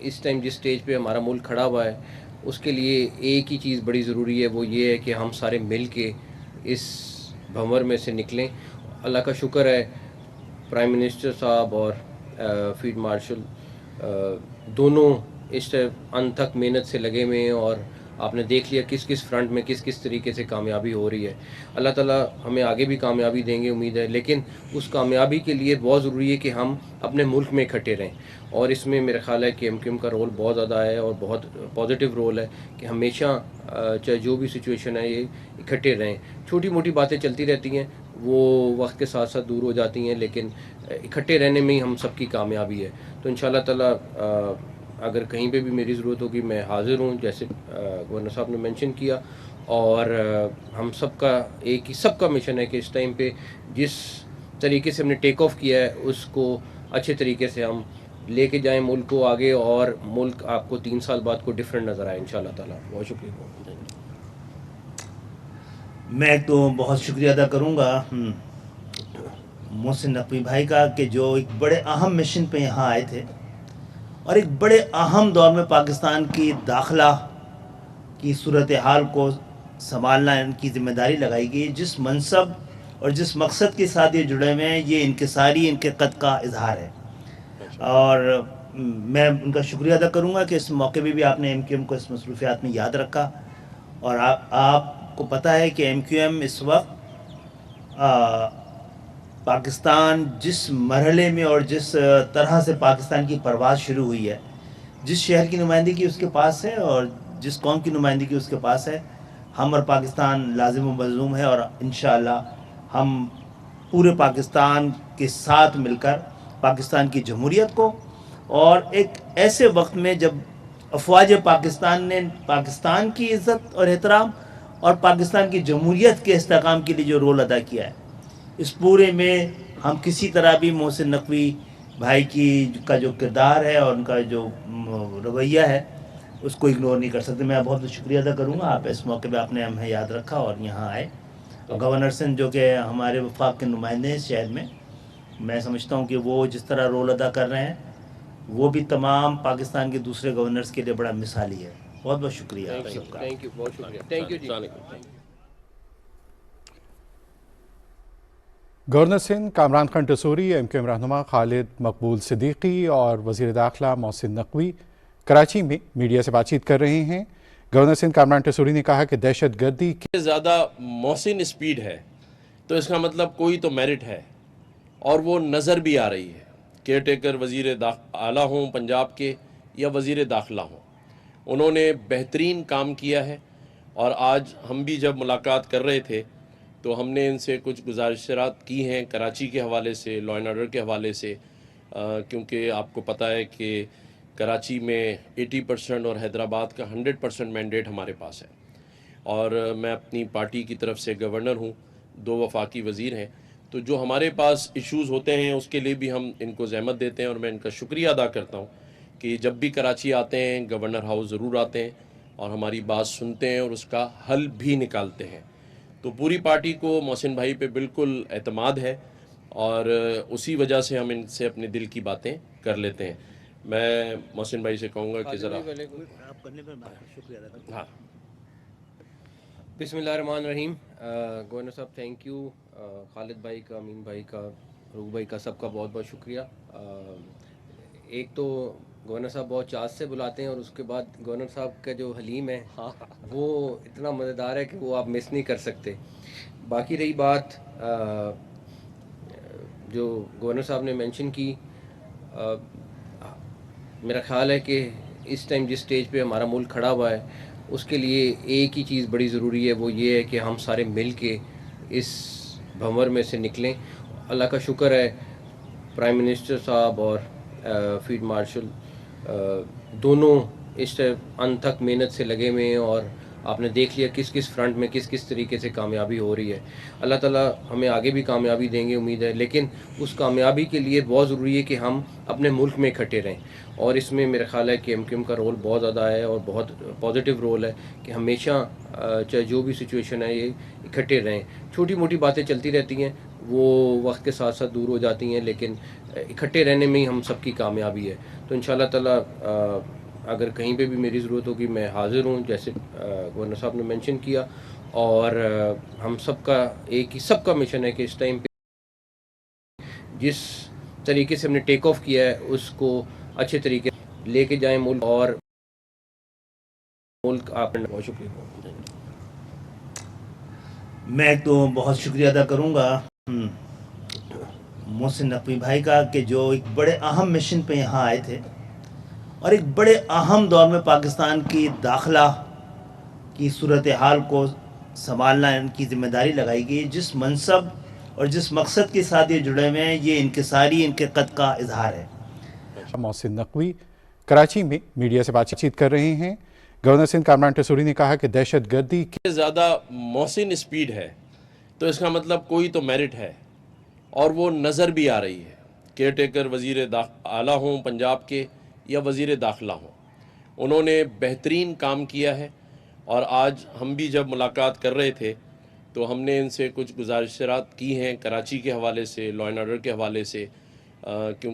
اس time جس stage پہ ہمارا ملک کھڑا ہوا ہے اس کے لیے ایک ہی چیز بڑی ضروری ہے، وہ یہ ہے کہ ہم سارے مل کے اس بھنور میں سے نکلیں۔ اللہ کا شکر ہے پرائم منسٹر صاحب اور فیلڈ مارشل دونوں اس ان تک محنت سے لگے ہوئے ہیں، اور آپ نے دیکھ لیا کس کس فرنٹ میں کس کس طریقے سے کامیابی ہو رہی ہے۔ اللہ تعالیٰ ہمیں آگے بھی کامیابی دیں گے امید ہے، لیکن اس کامیابی کے لیے بہت ضروری ہے کہ ہم اپنے ملک میں اکٹھے رہیں، اور اس میں میرا خیال ہے کہ ایم کیو ایم کا رول بہت زیادہ ہے اور بہت پازیٹیو رول ہے کہ ہمیشہ چاہے جو بھی سچویشن ہے یہ اکٹھے رہیں۔ چھوٹی موٹی باتیں چلتی رہتی ہیں، وہ وقت کے ساتھ ساتھ دور ہو جاتی ہیں، لیکن اکٹھے رہنے میں ہی ہم سب کی کامیابی ہے۔ تو انشاءاللہ تعالیٰ اگر کہیں پہ بھی میری ضرورت ہوگی میں حاضر ہوں، جیسے گورنر صاحب نے مینشن کیا، اور ہم سب کا ایک ہی سب کا مشن ہے کہ اس ٹائم پہ جس طریقے سے ہم نے ٹیک آف کیا ہے اس کو اچھے طریقے سے ہم لے کے جائیں ملک کو آگے، اور ملک آپ کو 3 سال بعد کو ڈفرینٹ نظر آئے انشاءاللہ تعالیٰ۔ بہت شکریہ۔ میں تو بہت شکریہ ادا کروں گا محسن نقوی بھائی کا کہ جو ایک بڑے اہم مشن پہ یہاں آئے تھے، اور ایک بڑے اہم دور میں پاکستان کی داخلہ کی صورتحال کو سنبھالنا ان کی ذمہ داری لگائی گئی۔ جس منصب اور جس مقصد کے ساتھ یہ جڑے ہوئے ہیں، یہ انکساری ان کے قد کا اظہار ہے، اور میں ان کا شکریہ ادا کروں گا کہ اس موقع پہ بھی آپ نے ایم کیو ایم کو اس مصروفیات میں یاد رکھا۔ اور آپ کو پتہ ہے کہ ایم کیو ایم اس وقت پاکستان جس مرحلے میں اور جس طرح سے پاکستان کی پرواز شروع ہوئی ہے، جس شہر کی نمائندگی اس کے پاس ہے اور جس قوم کی نمائندگی اس کے پاس ہے، ہم اور پاکستان لازم و ملزوم ہے، اور انشاءاللہ ہم پورے پاکستان کے ساتھ مل کر پاکستان کی جمہوریت کو، اور ایک ایسے وقت میں جب افواج پاکستان نے پاکستان کی عزت اور احترام اور پاکستان کی جمہوریت کے استحکام کے لیے جو رول ادا کیا ہے، اس پورے میں ہم کسی طرح بھی محسن نقوی بھائی کا جو کردار ہے اور ان کا جو رویہ ہے اس کو اگنور نہیں کر سکتے۔ میں بہت شکریہ ادا کروں گا، آپ اس موقع پہ آپ نے ہمیں یاد رکھا اور یہاں آئے۔ اور گورنر سندھ جو کہ ہمارے وفاق کے نمائندے ہیں اس شہر میں، میں سمجھتا ہوں کہ وہ جس طرح رول ادا کر رہے ہیں وہ بھی تمام پاکستان کے دوسرے گورنرز کے لیے بڑا مثالی ہے۔ بہت بہت شکریہ آپ سب کا۔ تھینک یو، بہت شکریہ، تھینک یو جی۔ Governor Sindh Kamran Khan Tessori, M Q M رہنما خالد مقبول صدیقی اور وزیر داخلہ محسن نقوی کراچی میں میڈیا سے بات چیت کر رہے ہیں۔ گورنر سندھ کامران ٹسوری نے کہا کہ دہشت گردی کے زیادہ محسن اسپیڈ ہے تو اس کا مطلب کوئی تو میرٹ ہے، اور وہ نظر بھی آ رہی ہے۔ کیئر ٹیکر وزیر اعلیٰ ہوں پنجاب کے یا وزیر داخلہ ہوں، انہوں نے بہترین کام کیا ہے، اور آج ہم بھی جب ملاقات کر رہے تھے تو ہم نے ان سے کچھ گزارشات کی ہیں کراچی کے حوالے سے، لا اینڈ آرڈر کے حوالے سے، کیونکہ آپ کو پتہ ہے کہ کراچی میں 80% اور حیدرآباد کا 100% مینڈیٹ ہمارے پاس ہے، اور میں اپنی پارٹی کی طرف سے گورنر ہوں، 2 وفاقی وزیر ہیں، تو جو ہمارے پاس ایشوز ہوتے ہیں اس کے لیے بھی ہم ان کو زحمت دیتے ہیں، اور میں ان کا شکریہ ادا کرتا ہوں کہ جب بھی کراچی آتے ہیں گورنر ہاؤس ضرور آتے ہیں اور ہماری بات سنتے ہیں اور اس کا حل بھی نکالتے ہیں۔ تو پوری پارٹی کو محسن بھائی پہ بالکل اعتماد ہے، اور اسی وجہ سے ہم ان سے اپنے دل کی باتیں کر لیتے ہیں۔ میں محسن بھائی سے کہوں گا کہ ذرا ہاں۔ بسم اللہ الرحمن الرحیم۔ گورنر صاحب تھینک یو، خالد بھائی کا، امین بھائی کا، روح بھائی کا، سب کا بہت بہت شکریہ۔ ایک تو گورنر صاحب بہت چاہت سے بلاتے ہیں، اور اس کے بعد گورنر صاحب کا جو حلیم ہے وہ اتنا مزیدار ہے کہ وہ آپ مس نہیں کر سکتے۔ باقی رہی بات جو گورنر صاحب نے مینشن کی، میرا خیال ہے کہ اس ٹائم جس سٹیج پہ ہمارا ملک کھڑا ہوا ہے اس کے لیے ایک ہی چیز بڑی ضروری ہے، وہ یہ ہے کہ ہم سارے مل کے اس بھنور میں سے نکلیں۔ اللہ کا شکر ہے پرائم منسٹر صاحب اور فیلڈ مارشل دونوں اس ان تک محنت سے لگے ہوئے ہیں، اور آپ نے دیکھ لیا کس کس فرنٹ میں کس کس طریقے سے کامیابی ہو رہی ہے۔ اللہ تعالیٰ ہمیں آگے بھی کامیابی دیں گے امید ہے، لیکن اس کامیابی کے لیے بہت ضروری ہے کہ ہم اپنے ملک میں اکٹھے رہیں، اور اس میں میرا خیال ہے کہ ایم کیو ایم کا رول بہت زیادہ ہے اور بہت پازیٹیو رول ہے کہ ہمیشہ چاہے جو بھی سچویشن ہے یہ اکٹھے رہیں۔ چھوٹی موٹی باتیں چلتی رہتی ہیں، وہ وقت کے ساتھ ساتھ دور ہو جاتی ہیں، لیکن اکٹھے رہنے میں ہی ہم سب کی کامیابی ہے. تو انشاءاللہ تعالیٰ اگر کہیں پہ بھی میری ضرورت ہوگی میں حاضر ہوں، جیسے گورنر صاحب نے مینشن کیا. اور ہم سب کا ایک ہی سب کا مشن ہے کہ اس ٹائم پہ جس طریقے سے ہم نے ٹیک آف کیا ہے اس کو اچھے طریقے سے لے کے جائیں ملک. اور ملک آپ نے بہت شکریہ. میں ایک تو بہت شکریہ ادا کروں گا محسن نقوی بھائی کا کہ جو ایک بڑے اہم مشن پہ یہاں آئے تھے اور ایک بڑے اہم دور میں پاکستان کی داخلہ کی صورتحال کو سنبھالنا ان کی ذمہ داری لگائی گئی. جس منصب اور جس مقصد کے ساتھ یہ جڑے ہوئے ہیں یہ انکساری ان کے قد کا اظہار ہے. محسن نقوی کراچی میں میڈیا سے بات چیت کر رہے ہیں. گورنر سندھ کامران ٹسوری نے کہا کہ دہشت گردی زیادہ محسن اسپیڈ ہے تو اس کا مطلب کوئی تو میرٹ ہے، اور وہ نظر بھی آ رہی ہے. کیئر ٹیکر وزیر اعلیٰ ہوں پنجاب کے یا وزیر داخلہ ہوں، انہوں نے بہترین کام کیا ہے. اور آج ہم بھی جب ملاقات کر رہے تھے تو ہم نے ان سے کچھ گزارشات کی ہیں کراچی کے حوالے سے، لا اینڈ آرڈر کے حوالے سے، کیونکہ